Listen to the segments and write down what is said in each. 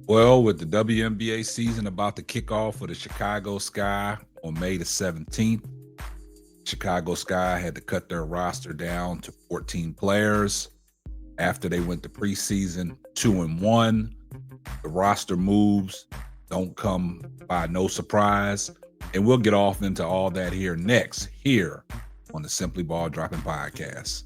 Well, with the WNBA season about to kick off for the Chicago Sky on May the 17th, Chicago Sky had to cut their roster down to 14 players after they went to preseason 2-1. The roster moves don't come by no surprise. And we'll get off into all that here next, here on the Simply Ball Dropping Podcast.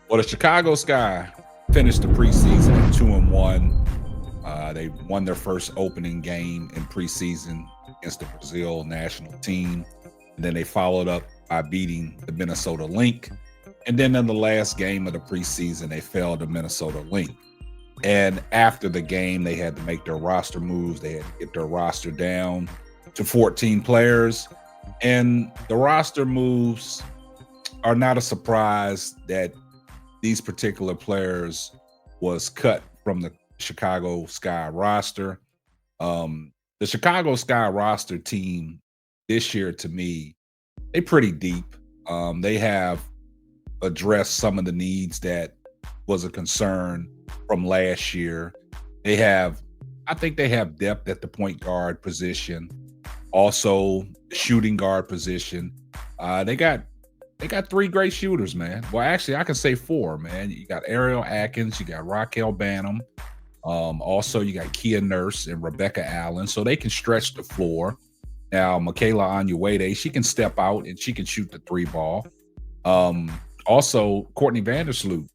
Well, the Chicago Sky finished the preseason at 2-1. They won their first opening game in preseason against the Brazil national team. And then they followed up by beating the Minnesota Lynx. And then in the last game of the preseason, they fell to Minnesota Lynx. And after the game, they had to make their roster moves. They had to get their roster down to 14 players. And the roster moves are not a surprise that these particular players was cut from the Chicago Sky roster. The Chicago Sky roster team this year, to me, they pretty deep. They have addressed some of the needs that was a concern from last year. I think they have depth at the point guard position, also the shooting guard position. They got three great shooters, man. Well, actually, I can say four, man. You got Ariel Atkins, you got Raquel Banham, also you got Kia Nurse and Rebecca Allen, so they can stretch the floor. Now, Michaela Onyenuede, she can step out and she can shoot the three ball. Also, Courtney Vandersloot,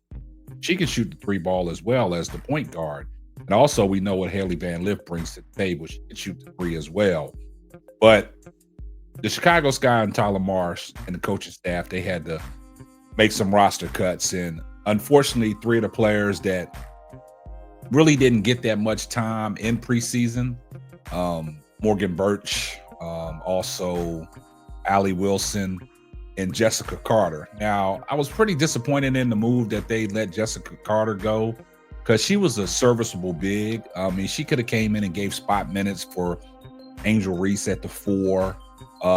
she can shoot the three ball as well as the point guard. And also, we know what Haley Van Lith brings to the table. She can shoot the three as well. But the Chicago Sky and Tyler Marsh and the coaching staff, they had to make some roster cuts. And unfortunately, three of the players that really didn't get that much time in preseason, Morgan Birch, also Allie Wilson, and Jessica Carter. Now, I was pretty disappointed in the move that they let Jessica Carter go because she was a serviceable big. I mean, she could have came in and gave spot minutes for Angel Reese at the 4.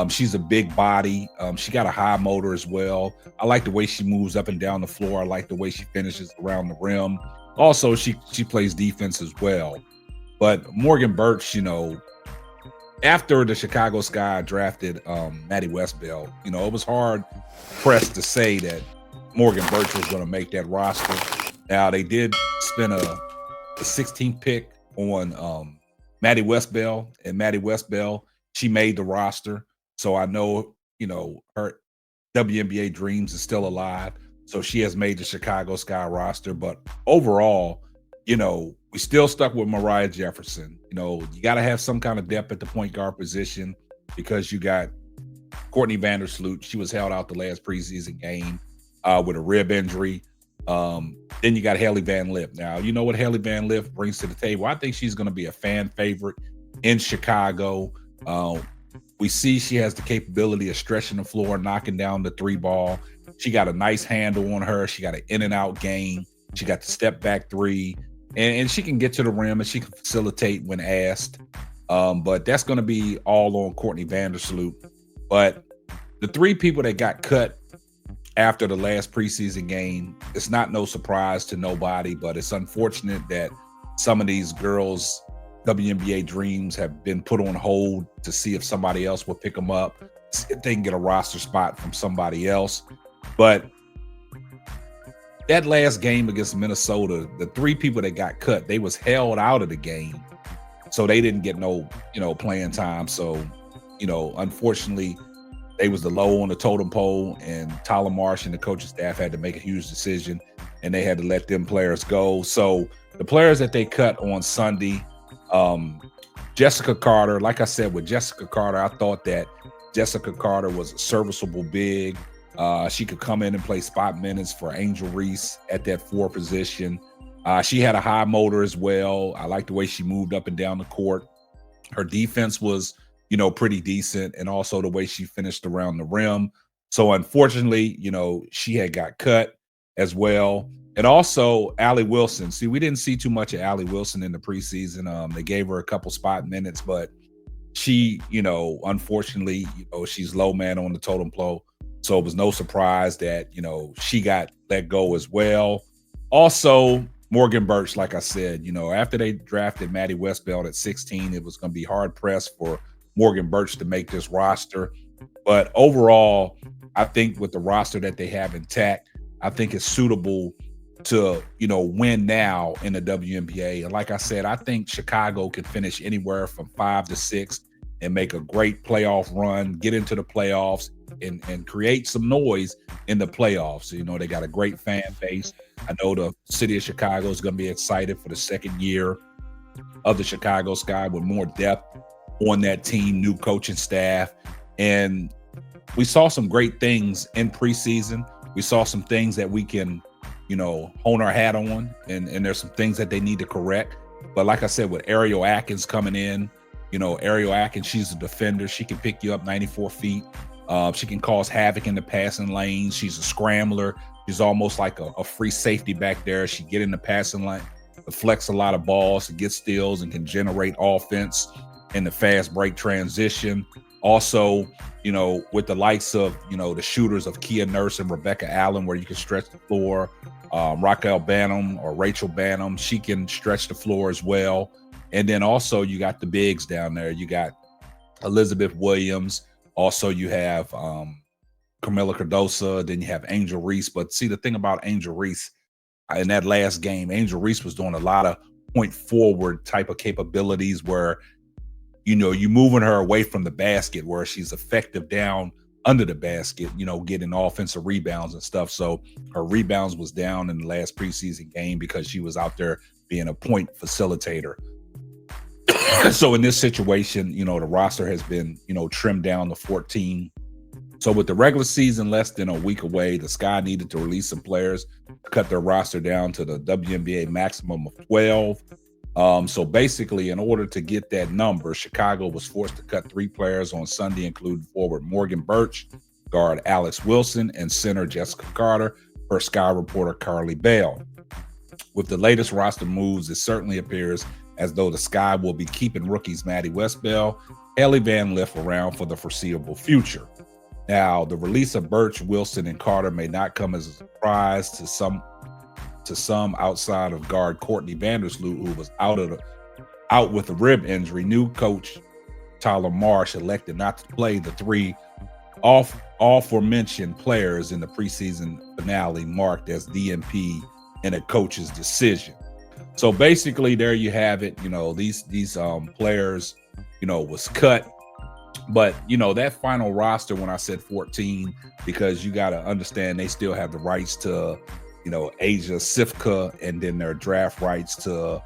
She's a big body. She got a high motor as well. I like the way she moves up and down the floor. I like the way she finishes around the rim. Also, she plays defense as well. But Morgan Birch, after the Chicago Sky drafted Maddie Westbell, it was hard pressed to say that Morgan Birch was going to make that roster. Now, they did spend a 16th pick on Maddie Westbell, and Maddie Westbell, she made the roster. So I know, her WNBA dreams is still alive. So she has made the Chicago Sky roster. But overall, we still stuck with Mariah Jefferson. You got to have some kind of depth at the point guard position because you got Courtney Vandersloot. She was held out the last preseason game with a rib injury. Then you got Haley Van Lith. Now, you know what Haley Van Lith brings to the table. I think she's going to be a fan favorite in Chicago. We see she has the capability of stretching the floor, knocking down the three ball. She got a nice handle on her. She got an in and out game. She got the step back three, and she can get to the rim and she can facilitate when asked. But that's going to be all on Courtney Vandersloot. But the three people that got cut after the last preseason game, it's not no surprise to nobody, but it's unfortunate that some of these girls' WNBA dreams have been put on hold to see if somebody else will pick them up, if they can get a roster spot from somebody else. But that last game against Minnesota, the three people that got cut, they was held out of the game. So they didn't get no, playing time. So, unfortunately, they was the low on the totem pole, and Tyler Marsh and the coaching staff had to make a huge decision, and they had to let them players go. So the players that they cut on Sunday, Jessica Carter, like I said, with Jessica Carter, I thought that Jessica Carter was a serviceable big. She could come in and play spot minutes for Angel Reese at that 4 position. She had a high motor as well. I like the way she moved up and down the court. Her defense was, pretty decent, and also the way she finished around the rim. So unfortunately, she had got cut as well. And also Allie Wilson. See, we didn't see too much of Allie Wilson in the preseason. They gave her a couple spot minutes, but she, unfortunately, she's low man on the totem pole. So it was no surprise that, she got let go as well. Also, Morgan Burch, like I said, after they drafted Maddie Westbeld at 16, it was going to be hard pressed for Morgan Burch to make this roster. But overall, I think with the roster that they have intact, I think it's suitable to, win now in the WNBA. And like I said, I think Chicago could finish anywhere from 5 to 6 and make a great playoff run, get into the playoffs, and create some noise in the playoffs. They got a great fan base. I know the city of Chicago is going to be excited for the second year of the Chicago Sky with more depth on that team, new coaching staff. And we saw some great things in preseason. We saw some things that we can, hone our hat on, and there's some things that they need to correct. But like I said, with Ariel Atkins coming in, Ariel Atkins, she's a defender. She can pick you up 94 feet. She can cause havoc in the passing lanes. She's a scrambler. She's almost like a free safety back there. She get in the passing lane, deflects a lot of balls, get steals, and can generate offense in the fast break transition. Also, with the likes of, the shooters of Kia Nurse and Rebecca Allen, where you can stretch the floor, Raquel Banham or Rachel Banham, she can stretch the floor as well. And then also you got the bigs down there. You got Elizabeth Williams. Also, you have Camila Cardoso. Then you have Angel Reese. But see, the thing about Angel Reese, in that last game, Angel Reese was doing a lot of point forward type of capabilities where, you moving her away from the basket where she's effective down under the basket, getting offensive rebounds and stuff. So her rebounds was down in the last preseason game because she was out there being a point facilitator. So in this situation, the roster has been, trimmed down to 14. So with the regular season less than a week away, the Sky needed to release some players to cut their roster down to the WNBA maximum of 12. So basically, in order to get that number, Chicago was forced to cut 3 players on Sunday, including forward Morgan Burch, guard Alex Wilson, and center Jessica Carter, per Sky reporter Carly Bell. With the latest roster moves, it certainly appears as though the Sky will be keeping rookies Maddie Westbeld, Haley Van Lith around for the foreseeable future. Now, the release of Burch, Wilson, and Carter may not come as a surprise to some outside of guard Courtney Vandersloot, who was out with a rib injury. New coach Tyler Marsh elected not to play the 3 aforementioned players in the preseason finale, marked as DNP in a coach's decision. So basically, there you have it. These players, was cut. But, that final roster, when I said 14, because you got to understand they still have the rights to, Asia Sifka, and then their draft rights to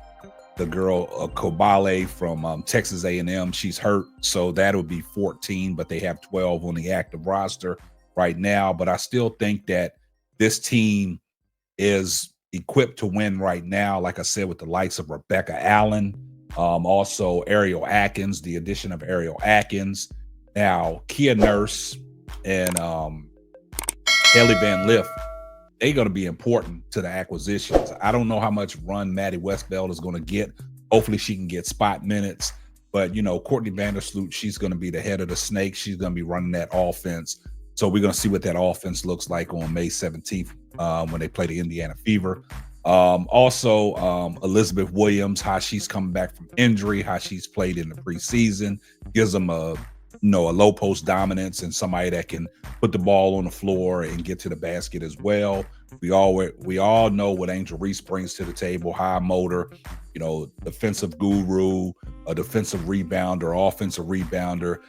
the girl Kobale from Texas A&M. She's hurt, so that'll be 14, but they have 12 on the active roster right now. But I still think that this team is equipped to win right now, like I said, with the likes of Rebecca Allen, also Ariel Atkins, the addition of Ariel Atkins. Now, Kia Nurse and Haley Van Lith, they're going to be important to the acquisitions. I don't know how much run Maddie Westbeld is going to get. Hopefully she can get spot minutes. But, Courtney Vandersloot, she's going to be the head of the snake. She's going to be running that offense. So we're going to see what that offense looks like on May 17th when they play the Indiana Fever. Also, Elizabeth Williams, how she's coming back from injury, how she's played in the preseason, gives them a low post dominance and somebody that can put the ball on the floor and get to the basket as well. We all know what Angel Reese brings to the table: high motor, defensive guru, a defensive rebounder, offensive rebounder.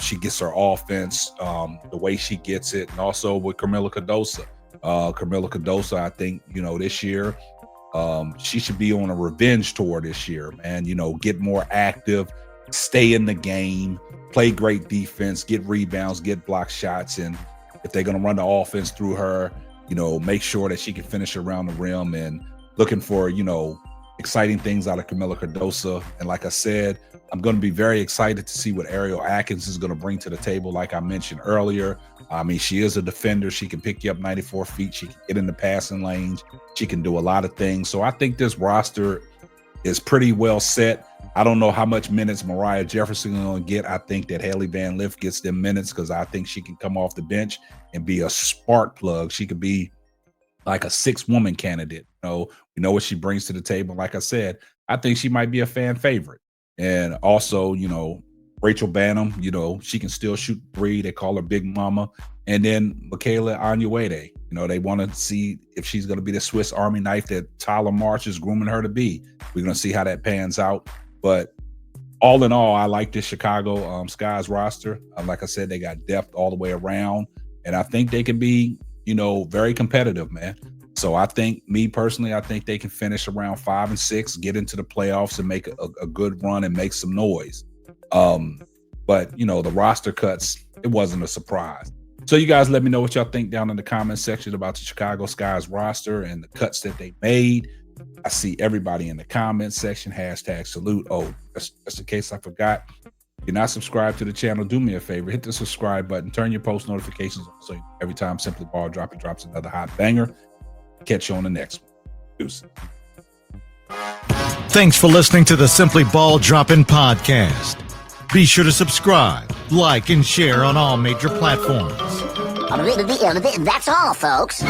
She gets her offense the way she gets it, and also with Camila Cardoso. Camila Cardoso, I think, this year, she should be on a revenge tour this year, man. Get more active, stay in the game, play great defense, get rebounds, get block shots. And if they're going to run the offense through her, make sure that she can finish around the rim and looking for, exciting things out of Kamilla Cardoso. And like I said, I'm going to be very excited to see what Ariel Atkins is going to bring to the table. Like I mentioned earlier, I mean, she is a defender. She can pick you up 94 feet. She can get in the passing lanes. She can do a lot of things. So I think this roster is pretty well set. I don't know how much minutes Mariah Jefferson is going to get. I think that Haley Van Lith gets them minutes because I think she can come off the bench and be a spark plug. She could be like a 6-woman candidate. We know what she brings to the table. Like I said, I think she might be a fan favorite. And also, Rachel Banham, she can still shoot 3. They call her Big Mama. And then Michaela Onyenuede, they want to see if she's going to be the Swiss Army knife that Tyler March is grooming her to be. We're going to see how that pans out. But all in all, I like this Chicago Skies roster. Like I said, they got depth all the way around. And I think they can be, very competitive, man. So I think, me personally, I think they can finish around 5 and 6, get into the playoffs and make a good run and make some noise. But, the roster cuts, it wasn't a surprise. So you guys let me know what y'all think down in the comment section about the Chicago Skies roster and the cuts that they made. I see everybody in the comment section, #salute. Oh, just in case I forgot. If you're not subscribed to the channel, do me a favor, hit the subscribe button, turn your post notifications on so every time Simply Ball drops another hot banger. Catch you on the next one. Deuces. Thanks for listening to the Simply Ball Droppin' podcast. Be sure to subscribe, like, and share on all major platforms. That's all, folks.